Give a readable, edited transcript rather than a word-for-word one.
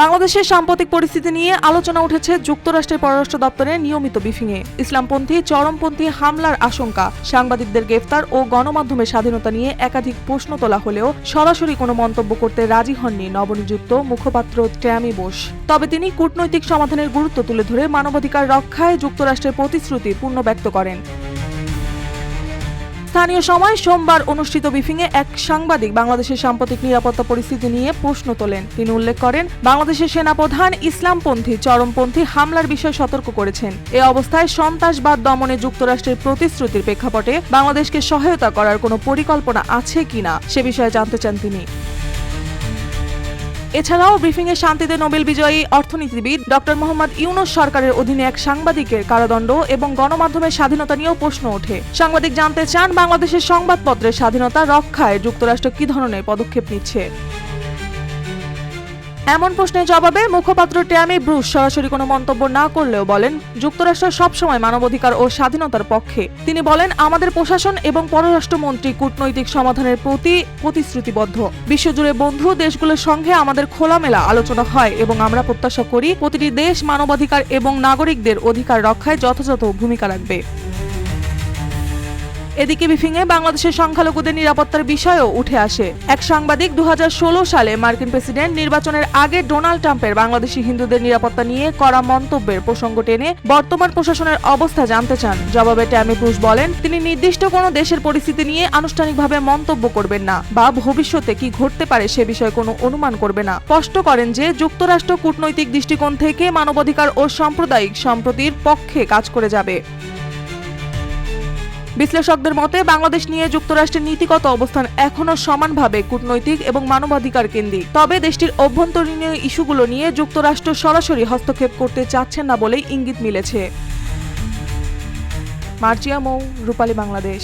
বাংলাদেশের সাম্প্রতিক পরিস্থিতি নিয়ে আলোচনা উঠেছে যুক্তরাষ্ট্রের পররাষ্ট্র দপ্তরের নিয়মিত ব্রিফিংয়ে। ইসলামপন্থী চরমপন্থী হামলার আশঙ্কা, সাংবাদিকদের গ্রেফতার ও গণমাধ্যমের স্বাধীনতা নিয়ে একাধিক প্রশ্ন তোলা হলেও সরাসরি কোনো মন্তব্য করতে রাজি হননি নবনিযুক্ত মুখপাত্র ট্যামি বুশ। তবে তিনি কূটনৈতিক সমাধানের গুরুত্ব তুলে ধরে মানবাধিকার রক্ষায় যুক্তরাষ্ট্রের প্রতিশ্রুতি পূর্ণ ব্যক্ত করেন। স্থানীয় সময় সোমবার অনুষ্ঠিত ব্রিফিংয়ে এক সাংবাদিক বাংলাদেশের সাম্প্রতিক নিরাপত্তা পরিস্থিতি নিয়ে প্রশ্ন তোলেন। তিনি উল্লেখ করেন, বাংলাদেশের সেনাপ্রধান ইসলামপন্থী চরমপন্থী হামলার বিষয়ে সতর্ক করেছেন। এ অবস্থায় সন্ত্রাসবাদ দমনে যুক্তরাষ্ট্রের প্রতিশ্রুতির প্রেক্ষাপটে বাংলাদেশকে সহায়তা করার কোনো পরিকল্পনা আছে কিনা সে বিষয়ে জানতে চান তিনি। এছাড়াও ব্রিফিংয়ে শান্তিতে নোবেল বিজয়ী অর্থনীতিবিদ ডক্টর মোহাম্মদ ইউনূস সরকারের অধীনে এক সাংবাদিকের কারাদণ্ড এবং গণমাধ্যমের স্বাধীনতা নিয়েও প্রশ্ন ওঠে। সাংবাদিক জানতে চান, বাংলাদেশের সংবাদপত্রের স্বাধীনতা রক্ষায় যুক্তরাষ্ট্র কী ধরনের পদক্ষেপ নিচ্ছে। এমন প্রশ্নের জবাবে মুখপাত্র ট্যামি ব্রুস সরাসরি কোনো মন্তব্য না করলেও বলেন, যুক্তরাষ্ট্র সবসময় মানবাধিকার ও স্বাধীনতার পক্ষে। তিনি বলেন, আমাদের প্রশাসন এবং পররাষ্ট্রমন্ত্রী কূটনৈতিক সমাধানের প্রতি প্রতিশ্রুতিবদ্ধ। বিশ্বজুড়ে বন্ধু দেশগুলোর সঙ্গে আমাদের খোলামেলা আলোচনা হয় এবং আমরা প্রত্যাশা করি প্রতিটি দেশ মানবাধিকার এবং নাগরিকদের অধিকার রক্ষায় যথাযথ ভূমিকা রাখবে। এদিকে ব্রিফিংয়ে বাংলাদেশের সংখ্যালঘুদের নিরাপত্তার বিষয়ও উঠে আসে। এক সাংবাদিক 2016 সালে মার্কিন প্রেসিডেন্ট নির্বাচনের আগে ডোনাল্ড ট্রাম্পের বাংলাদেশি হিন্দুদের নিরাপত্তা নিয়ে করা মন্তব্যের প্রসঙ্গ টেনে বর্তমান প্রশাসনের অবস্থা জানতে চান। জবাবে ট্যামি ব্রুস বলেন, তিনি নির্দিষ্ট কোনো দেশের পরিস্থিতি নিয়ে আনুষ্ঠানিকভাবে মন্তব্য করবেন না বা ভবিষ্যতে কি ঘটতে পারে সে বিষয়ে কোনো অনুমান করবে না। স্পষ্ট করেন যে যুক্তরাষ্ট্র কূটনৈতিক দৃষ্টিকোণ থেকে মানবাধিকার ও সাম্প্রদায়িক সম্প্রীতির পক্ষে কাজ করে যাবে। বিশ্লেষকদের মতে বাংলাদেশ নিয়ে যুক্তরাষ্ট্রের নীতিগত অবস্থান এখনও সমানভাবে কূটনৈতিক এবং মানবাধিকার কেন্দ্রিক। তবে দেশটির অভ্যন্তরীণ ইস্যুগুলো নিয়ে যুক্তরাষ্ট্র সরাসরি হস্তক্ষেপ করতে চাচ্ছেন না বলেই ইঙ্গিত মিলেছে। মার্জিয়া মৌ, রূপালী বাংলাদেশ।